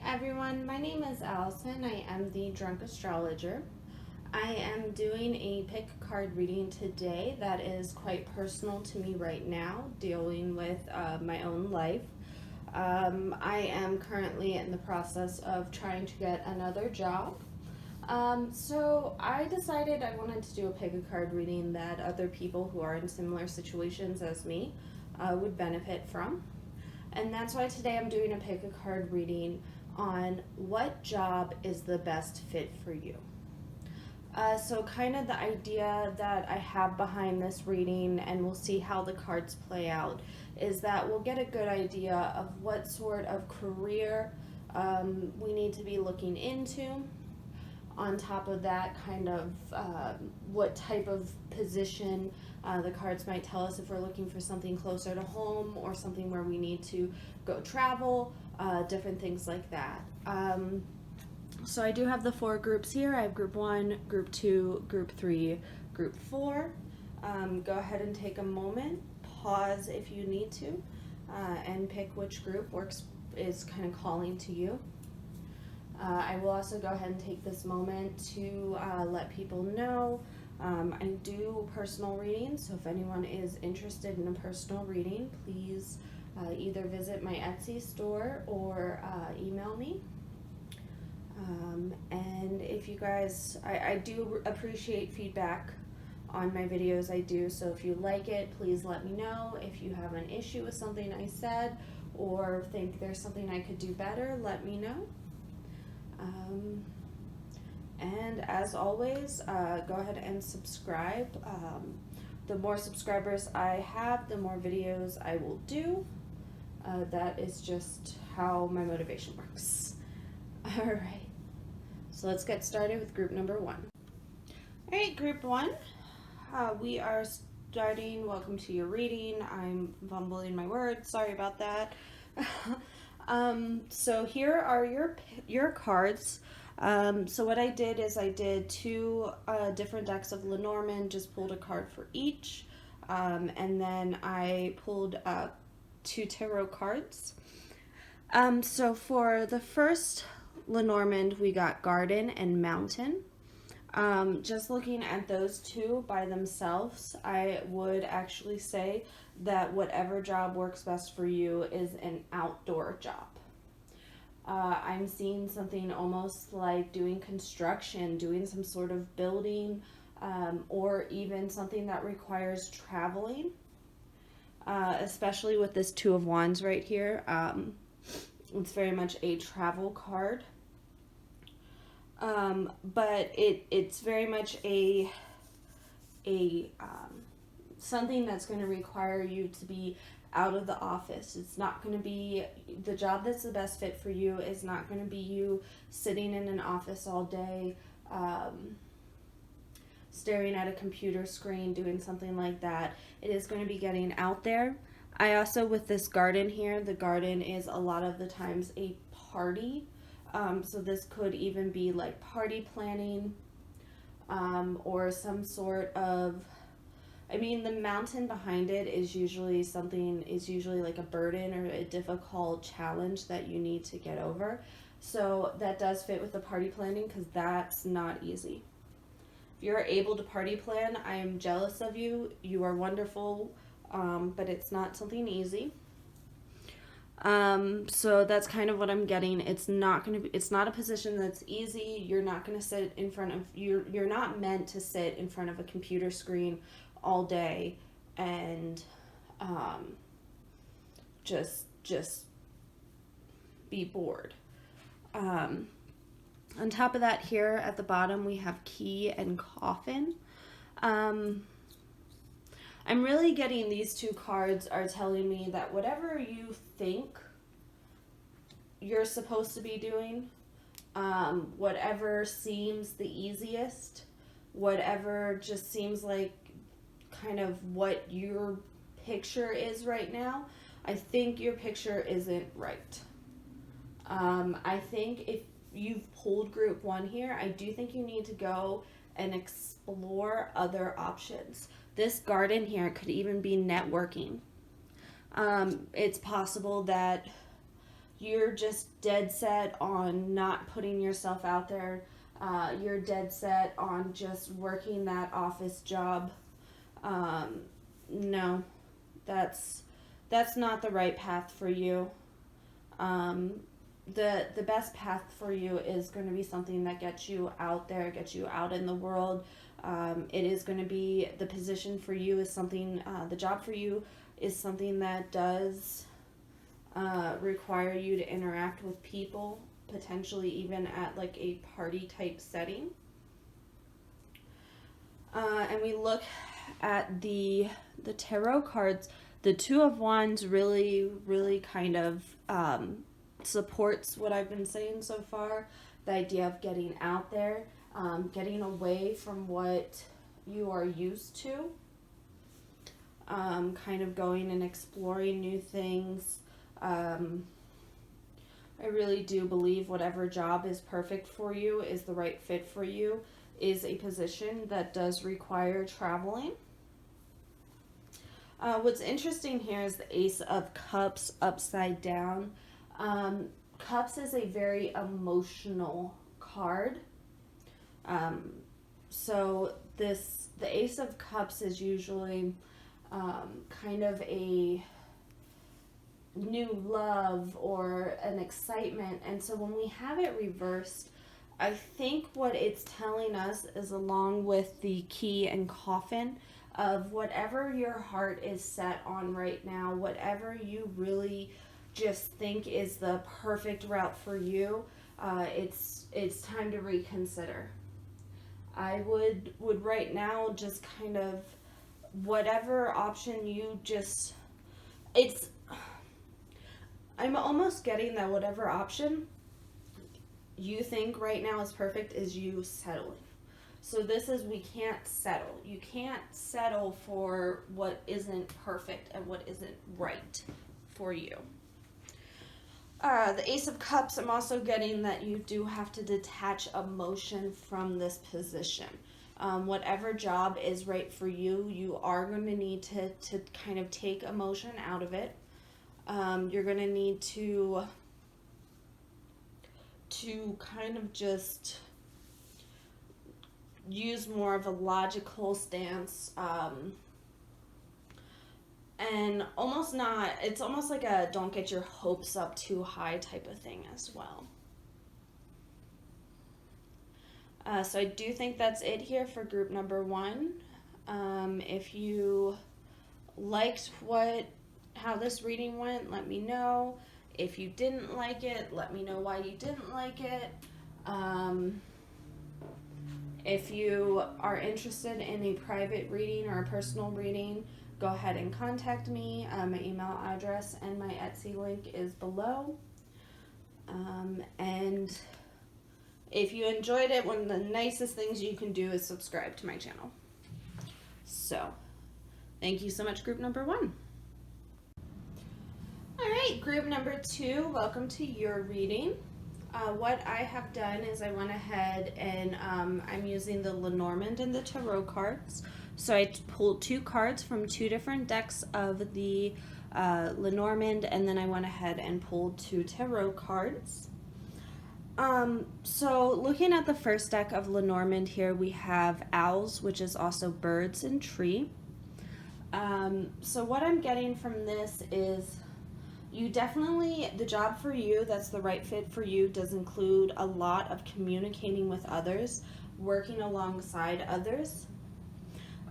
Hi everyone, my name is Allison. I am the Drunk Astrologer. I am doing a pick card reading today that is quite personal to me right now, dealing with my own life. I am currently in the process of trying to get another job. So I decided I wanted to do a pick a card reading that other people who are in similar situations as me would benefit from. And that's why today I'm doing a pick a card reading on what job is the best fit for you. So kind of the idea that I have behind this reading, and we'll see how the cards play out, is that we'll get a good idea of what sort of career we need to be looking into. On top of that, kind of what type of position the cards might tell us if we're looking for something closer to home or something where we need to go travel, different things like that. So I do have the 4 groups here. I have group 1, group 2, group 3, group 4. Go ahead and take a moment, pause if you need to, and pick which group is kind of calling to you. I will also go ahead and take this moment to let people know I do personal readings, so if anyone is interested in a personal reading, please either visit my Etsy store or email me. And if you guys, I do appreciate feedback on my videos, I do, so if you like it, please let me know. If you have an issue with something I said or think there's something I could do better, let me know. And as always, go ahead and subscribe. The more subscribers I have, the more videos I will do. That is just how my motivation works. Alright, so let's get started with group number 1. Alright, group 1, we are starting. Welcome to your reading. I'm fumbling my words, sorry about that. So here are your cards. So what I did is I did 2 different decks of Lenormand, just pulled a card for each, and then I pulled 2 tarot cards. So for the first Lenormand, we got Garden and Mountain. Just looking at those 2 by themselves, I would actually say that whatever job works best for you is an outdoor job. I'm seeing something almost like doing construction, doing some sort of building, or even something that requires traveling, especially with this 2 of Wands right here. It's very much a travel card. But it's very much a something that's going to require you to be out of the office. It's not going to be, the job that's the best fit for you is not going to be you sitting in an office all day, staring at a computer screen, doing something like that. It is going to be getting out there. I also, with this garden here, the garden is a lot of the times a party. So this could even be like party planning, or some sort of, I mean, the mountain behind it is usually like a burden or a difficult challenge that you need to get over. So that does fit with the party planning, because that's not easy. If you're able to party plan, I am jealous of you. You are wonderful, but it's not something easy. So that's kind of what I'm getting. It's not a position that's easy. You're not going to sit in front of, you're not meant to sit in front of a computer screen all day and just be bored. On top of that, here at the bottom we have Key and Coffin. I'm really getting these 2 cards are telling me that whatever you think you're supposed to be doing, whatever seems the easiest, whatever just seems like kind of what your picture is right now, I think your picture isn't right. I think if you've pulled group 1 here, I do think you need to go and explore other options. This garden here could even be networking. It's possible that you're just dead set on not putting yourself out there. You're dead set on just working that office job. No, that's not the right path for you. The best path for you is going to be something that gets you out there, gets you out in the world. It is going to be, the position for you is something, the job for you is something that does require you to interact with people, potentially even at like a party type setting. And we look at the tarot cards. The Two of Wands really kind of supports what I've been saying so far. The idea of getting out there, getting away from what you are used to, kind of going and exploring new things. I really do believe whatever job is perfect for you, is the right fit for you, is a position that does require traveling. What's interesting here is the Ace of Cups upside down. Cups is a very emotional card. So the Ace of Cups is usually kind of a new love or an excitement. And so when we have it reversed, I think what it's telling us is, along with the Key and Coffin, of whatever your heart is set on right now, whatever you really just think is the perfect route for you, it's time to reconsider. I would right now just kind of, whatever option you just, I'm almost getting that whatever option you think right now is perfect is you settling. So this is, we can't settle. You can't settle for what isn't perfect and what isn't right for you. The Ace of Cups, I'm also getting that you do have to detach emotion from this position. Whatever job is right for you, you are going to need to kind of take emotion out of it. You're going to need to kind of just use more of a logical stance, and almost not, it's almost like a don't get your hopes up too high type of thing as well. So I do think that's it here for group number 1. If you liked how this reading went, let me know. If you didn't like it, let me know why you didn't like it. If you are interested in a private reading or a personal reading, go ahead and contact me. My email address and my Etsy link is below. And if you enjoyed it, one of the nicest things you can do is subscribe to my channel. So, thank you so much, group number 1. All right, group number 2, welcome to your reading. What I have done is I went ahead and I'm using the Lenormand and the Tarot cards. So I pulled 2 cards from 2 different decks of the Lenormand, and then I went ahead and pulled 2 Tarot cards. So looking at the first deck of Lenormand here, we have owls, which is also birds and tree. So what I'm getting from this is, you definitely, the job for you that's the right fit for you does include a lot of communicating with others, working alongside others.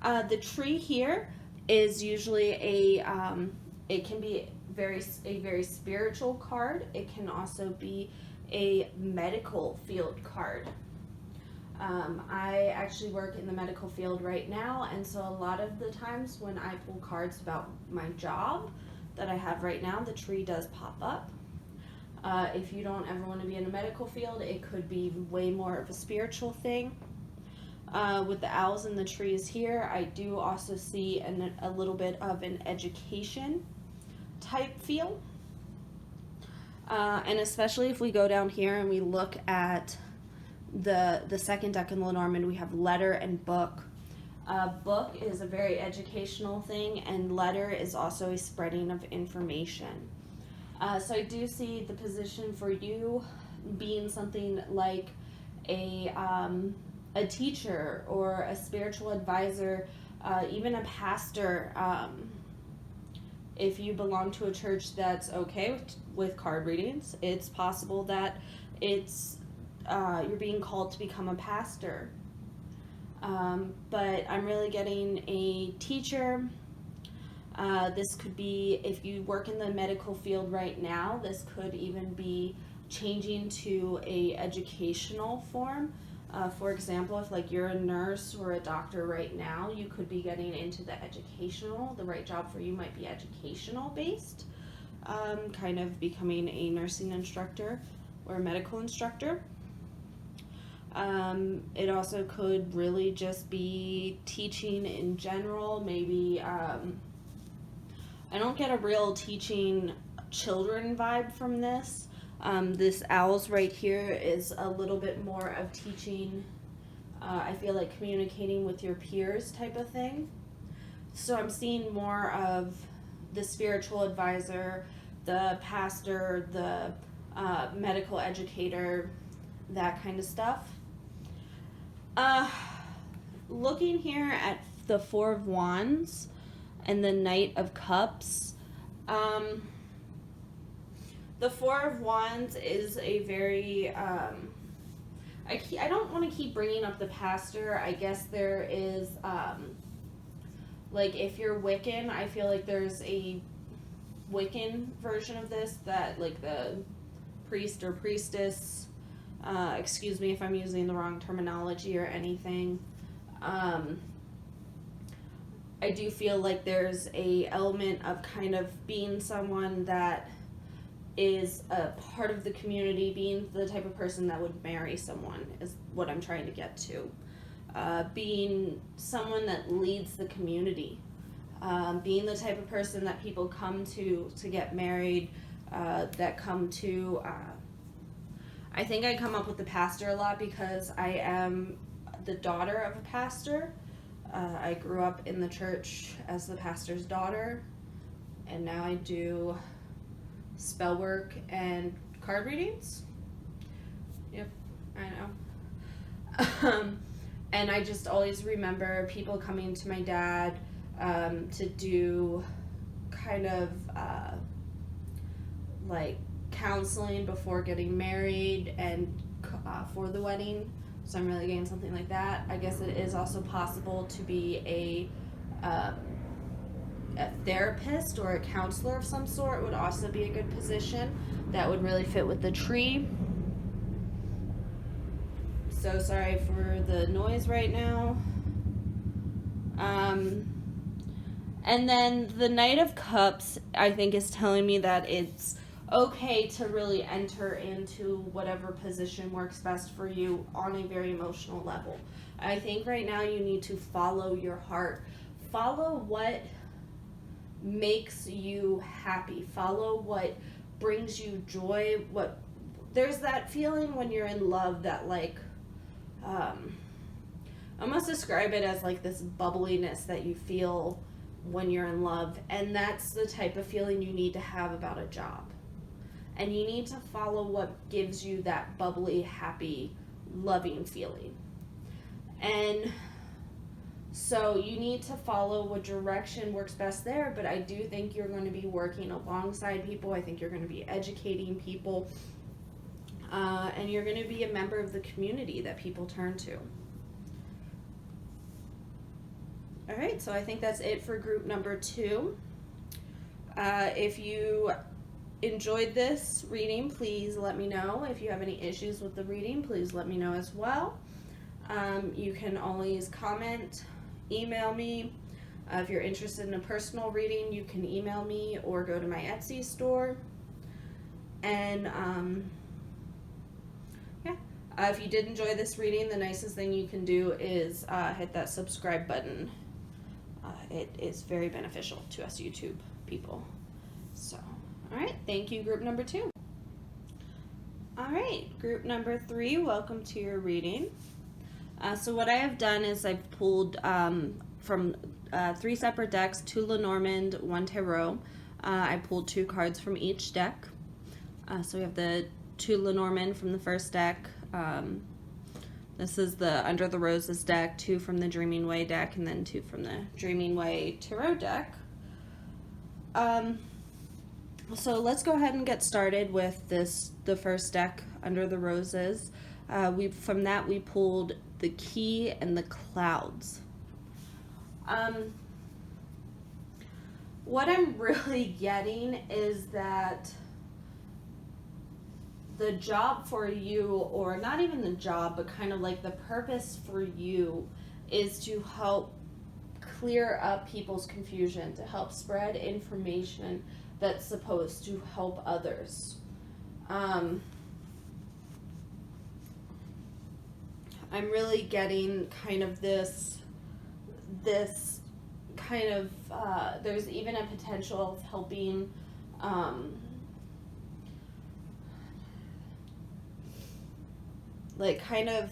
The tree here is usually it can be a very spiritual card. It can also be a medical field card. I actually work in the medical field right now, and so a lot of the times when I pull cards about my job that I have right now, the tree does pop up. If you don't ever want to be in a medical field, it could be way more of a spiritual thing. With the owls and the trees here, I do also see a little bit of an education type feel. And especially if we go down here and we look at the second deck in Lenormand, we have letter and book. Book is a very educational thing, and letter is also a spreading of information. So I do see the position for you being something like a teacher or a spiritual advisor, even a pastor. If you belong to a church that's okay with card readings, it's possible that it's you're being called to become a pastor. But I'm really getting a teacher. This could be, if you work in the medical field right now, this could even be changing to a educational form. For example, if like you're a nurse or a doctor right now, you could be getting into the educational. The right job for you might be educational based, kind of becoming a nursing instructor or a medical instructor. It also could really just be teaching in general. Maybe I don't get a real teaching children vibe from this. This owls right here is a little bit more of teaching, I feel like communicating with your peers type of thing. So I'm seeing more of the spiritual advisor, the pastor, the medical educator, that kind of stuff. Looking here at the Four of Wands and the Knight of Cups, the Four of Wands is a very, I don't want to keep bringing up the pastor. I guess there is, like if you're Wiccan, I feel like there's a Wiccan version of this that like the priest or priestess, excuse me if I'm using the wrong terminology or anything. I do feel like there's a element of kind of being someone that is a part of the community, being the type of person that would marry someone is what I'm trying to get to. Being someone that leads the community. Being the type of person that people come to get married, that come to, I think I come up with the pastor a lot because I am the daughter of a pastor. I grew up in the church as the pastor's daughter, and now I do spell work and card readings. Yep, I know. And I just always remember people coming to my dad to do kind of like counseling before getting married and for the wedding. So I'm really getting something like that. I guess it is also possible to be a therapist or a counselor of some sort would also be a good position. That would really fit with the tree. So sorry for the noise right now. And then the Knight of Cups, I think, is telling me that it's okay to really enter into whatever position works best for you on a very emotional level. I think right now you need to follow your heart. Follow what makes you happy. Follow what brings you joy. There's that feeling when you're in love that like, I almost describe it as like this bubbliness that you feel when you're in love, and that's the type of feeling you need to have about a job. And you need to follow what gives you that bubbly, happy, loving feeling. And so you need to follow what direction works best there, but I do think you're going to be working alongside people. I think you're going to be educating people, and you're going to be a member of the community that people turn to. All right, so I think that's it for group number 2. If you enjoyed this reading, please let me know. If you have any issues with the reading, please let me know as well. You can always comment, email me. If you're interested in a personal reading, you can email me or go to my Etsy store. And if you did enjoy this reading, the nicest thing you can do is hit that subscribe button. It is very beneficial to us YouTube people. So, all right, thank you, group number 2. All right, group number 3, welcome to your reading. So what I have done is I've pulled from 3 separate decks, 2 Lenormand, 1 Tarot. I pulled 2 cards from each deck. So we have the 2 Lenormand from the first deck. This is the Under the Roses deck, 2 from the Dreaming Way deck, and then 2 from the Dreaming Way Tarot deck. So let's go ahead and get started with the first deck, Under the Roses. From that we pulled the Key and the Clouds. What I'm really getting is that the job for you, or not even the job, but kind of like the purpose for you, is to help clear up people's confusion, to help spread information that's supposed to help others. I'm really getting kind of this kind of, there's even a potential of helping, like kind of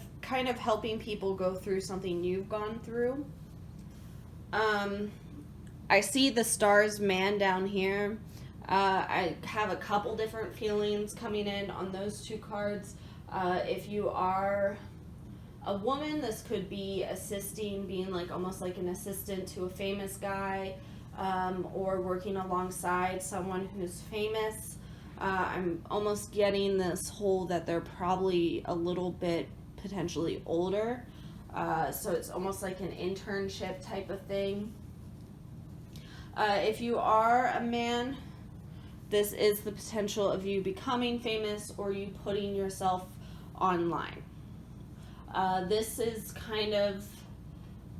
helping people go through something you've gone through. I see the Stars Man down here. I have a couple different feelings coming in on those 2 cards. If you are a woman, this could be assisting, being like almost like an assistant to a famous guy, or working alongside someone who's famous. I'm almost getting this whole that they're probably a little bit potentially older. So it's almost like an internship type of thing. If you are a man, this is the potential of you becoming famous or you putting yourself online. This is kind of,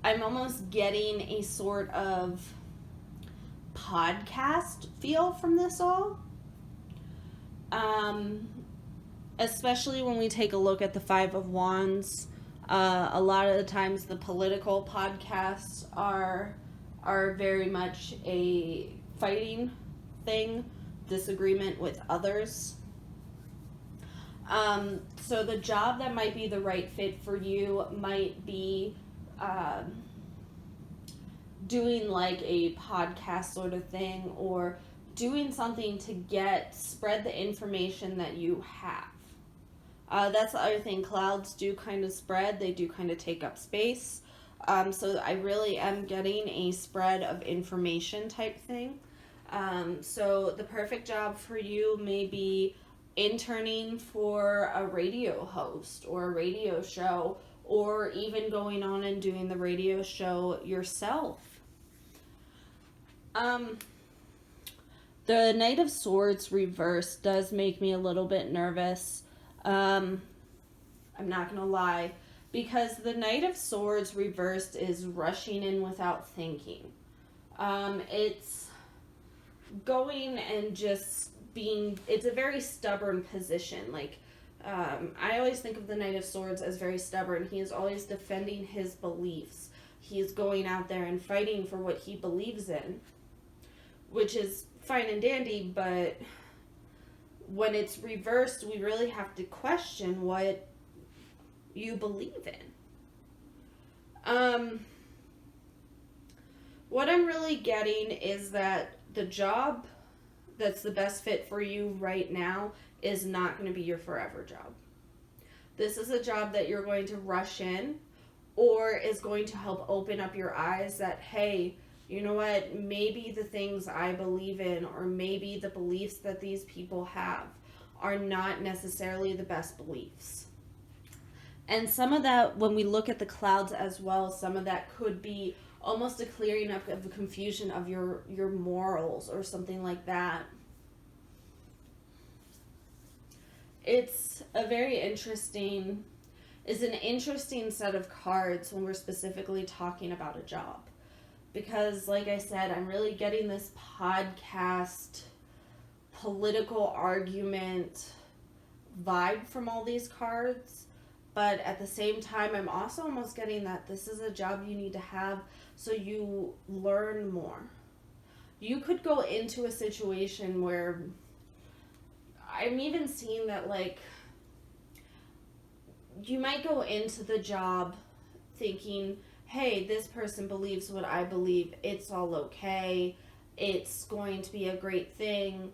I'm almost getting a sort of podcast feel from this all. Especially when we take a look at the 5 of Wands. A lot of the times the political podcasts are very much a fighting thing, disagreement with others. So the job that might be the right fit for you might be doing like a podcast sort of thing, or doing something to spread the information that you have. That's the other thing. Clouds do kind of spread. They do kind of take up space. So I really am getting a spread of information type thing. So the perfect job for you may be interning for a radio host or a radio show, or even going on and doing the radio show yourself. The Knight of Swords reversed does make me a little bit nervous. I'm not gonna lie, because the Knight of Swords reversed is rushing in without thinking. It's going and just being, it's a very stubborn position. Like, I always think of the Knight of Swords as very stubborn. He is always defending his beliefs. He is going out there and fighting for what he believes in, which is fine and dandy, but when it's reversed, we really have to question what you believe in. What I'm really getting is that the job that's the best fit for you right now is not going to be your forever job. This is a job that you're going to rush in, or is going to help open up your eyes that, hey, you know what, maybe the things I believe in, or maybe the beliefs that these people have, are not necessarily the best beliefs. And some of that, when we look at the clouds as well, some of that could be almost a clearing up of the confusion of your morals or something like that. It's an interesting set of cards when we're specifically talking about a job. Because, like I said, I'm really getting this podcast, political argument vibe from all these cards. But at the same time, I'm also almost getting that this is a job you need to have so you learn more. You could go into a situation where I'm even seeing that, like, you might go into the job thinking, hey, this person believes what I believe, it's all okay, it's going to be a great thing.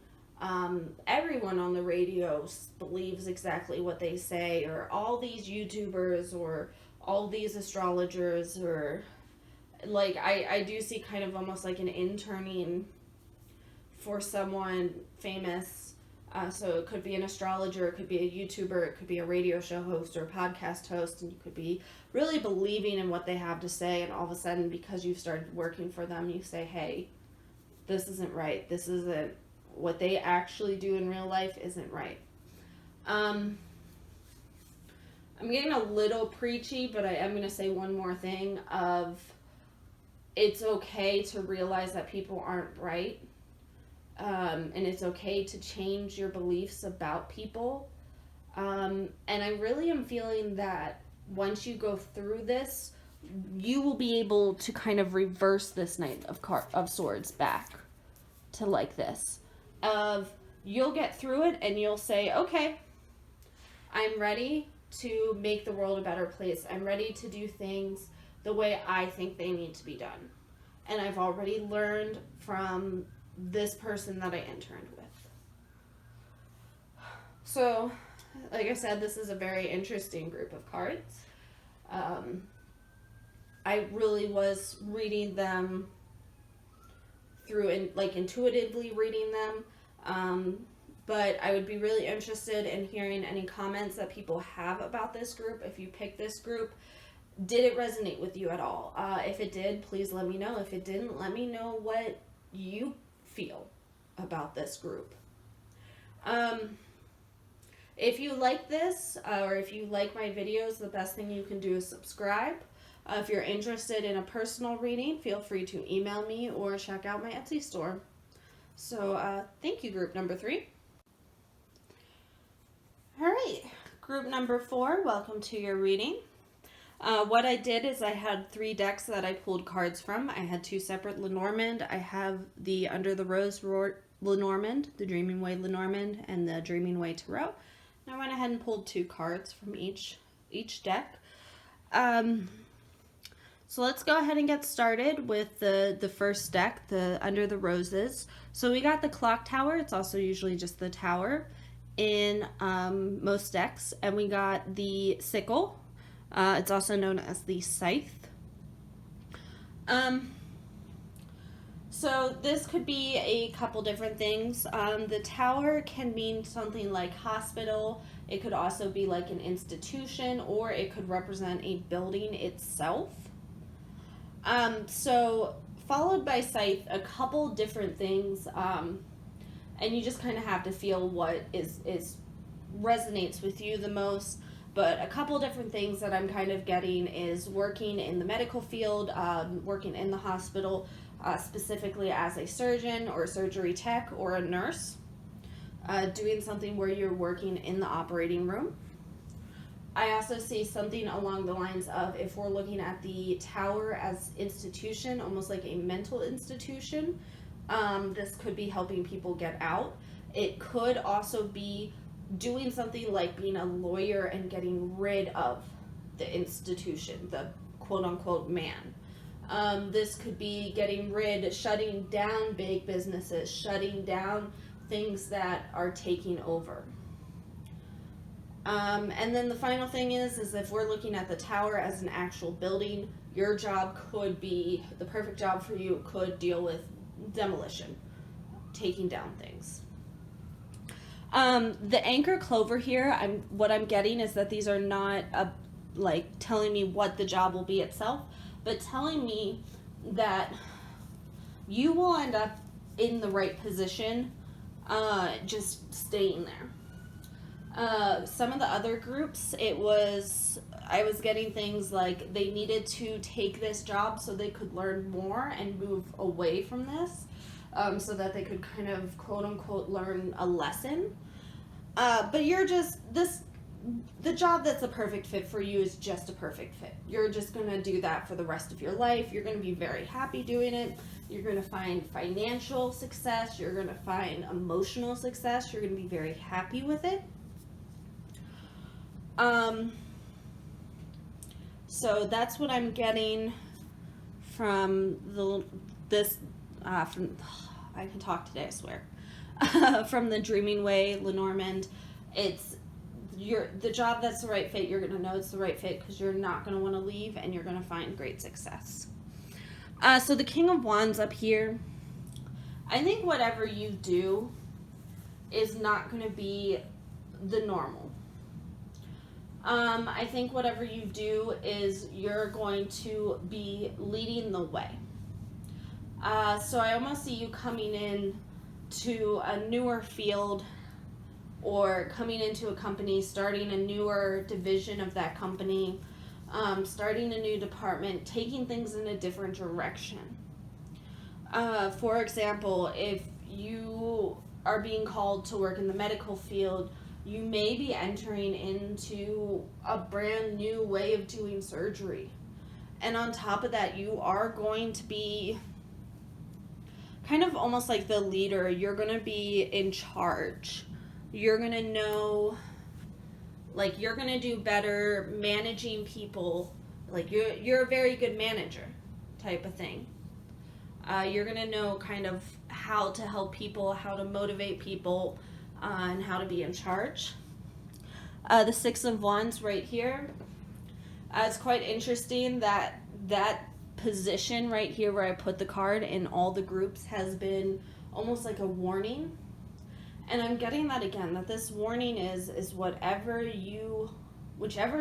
Everyone on the radio believes exactly what they say, or all these YouTubers, or all these astrologers, or like I do see kind of almost like an interning for someone famous. So it could be an astrologer, it could be a YouTuber, it could be a radio show host or a podcast host, and you could be really believing in what they have to say, and all of a sudden, because you've started working for them, you say, hey, this isn't right. This isn't what they actually do in real life isn't right. I'm getting a little preachy, but I am going to say one more thing of it's okay to realize that people aren't right. And it's okay to change your beliefs about people. And I really am feeling that once you go through this, you will be able to kind of reverse this Knight of Swords back to like this. You'll get through it and you'll say, okay, I'm ready to make the world a better place. I'm ready to do things the way I think they need to be done. And I've already learned from this person that I interned with. So, like I said, this is a very interesting group of cards. I really was reading them through intuitively reading them. But I would be really interested in hearing any comments that people have about this group. If you picked this group, did it resonate with you at all? If it did, please let me know. If it didn't, let me know what you feel about this group. If you like this, or if you like my videos, the best thing you can do is subscribe. If you're interested in a personal reading, feel free to email me or check out my Etsy store. So thank you, group number 3. All right, group number 4, welcome to your reading. What I did is I had 3 decks that I pulled cards from. I had 2 separate Lenormand. I have the Under the Rose Lenormand, the Dreaming Way Lenormand, and the Dreaming Way Tarot. And I went ahead and pulled 2 cards from each deck. So let's go ahead and get started with the first deck, the Under the Roses. So we got the Clock Tower. It's also usually just the tower in most decks. And we got the Sickle. It's also known as the Scythe. So this could be a couple different things. The tower can mean something like hospital. It could also be like an institution, or it could represent a building itself. So followed by Scythe, a couple different things, and you just kind of have to feel what is resonates with you the most. But a couple different things that I'm kind of getting is working in the medical field, working in the hospital, specifically as a surgeon or a surgery tech or a nurse, doing something where you're working in the operating room. I also see something along the lines of, if we're looking at the tower as institution, almost like a mental institution, this could be helping people get out. It could also be doing something like being a lawyer and getting rid of the institution, the quote-unquote man. This could be shutting down big businesses, shutting down things that are taking over. And then the final thing is if we're looking at the tower as an actual building, your job could be, the perfect job for you could deal with demolition, taking down things. The anchor clover here, what I'm getting is that these are not like telling me what the job will be itself, but telling me that you will end up in the right position, just staying there. Some of the other groups, I was getting things like they needed to take this job so they could learn more and move away from this, so that they could kind of quote unquote learn a lesson. But the job that's a perfect fit for you is just a perfect fit. You're just going to do that for the rest of your life. You're going to be very happy doing it. You're going to find financial success. You're going to find emotional success. You're going to be very happy with it. So that's what I'm getting from I can talk today, I swear. From the Dreaming Way, Lenormand. It's the job that's the right fit. You're going to know it's the right fit because you're not going to want to leave, and you're going to find great success. So the King of Wands up here, I think whatever you do is not going to be the normal. I think whatever you do is you're going to be leading the way. So I almost see you coming in to a newer field, or coming into a company, starting a newer division of that company, starting a new department, taking things in a different direction. For example, if you are being called to work in the medical field, you may be entering into a brand new way of doing surgery. And on top of that, you are going to be kind of almost like the leader. You're going to be in charge. You're going to know, like, you're going to do better managing people. Like, you're a very good manager type of thing. You're going to know kind of how to help people, how to motivate people, and how to be in charge. The Six of Wands right here. It's quite interesting that position right here where I put the card in all the groups has been almost like a warning. And I'm getting that again, that this warning is whichever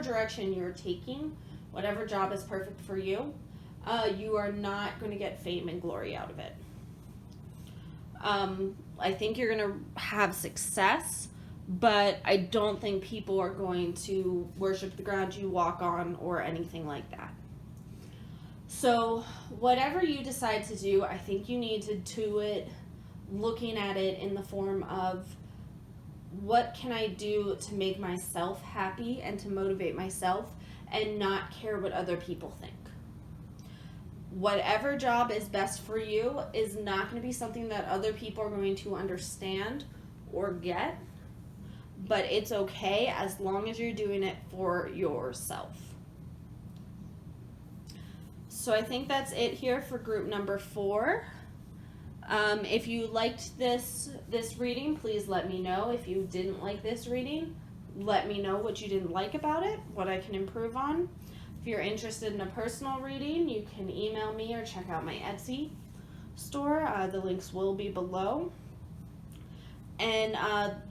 direction you're taking, whatever job is perfect for you, you are not going to get fame and glory out of it. I think you're going to have success, but I don't think people are going to worship the ground you walk on or anything like that. So whatever you decide to do, I think you need to do it looking at it in the form of, what can I do to make myself happy and to motivate myself, and not care what other people think. Whatever job is best for you is not going to be something that other people are going to understand or get, but it's okay as long as you're doing it for yourself. So I think that's it here for group number 4. If you liked this reading, please let me know. If you didn't like this reading, let me know what you didn't like about it, what I can improve on. If you're interested in a personal reading, you can email me or check out my Etsy store. The links will be below. And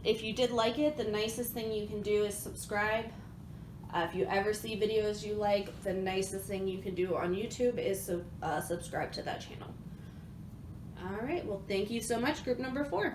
if you did like it, the nicest thing you can do is subscribe. If you ever see videos you like, the nicest thing you can do on YouTube is subscribe to that channel. All right, well, thank you so much, group number 4.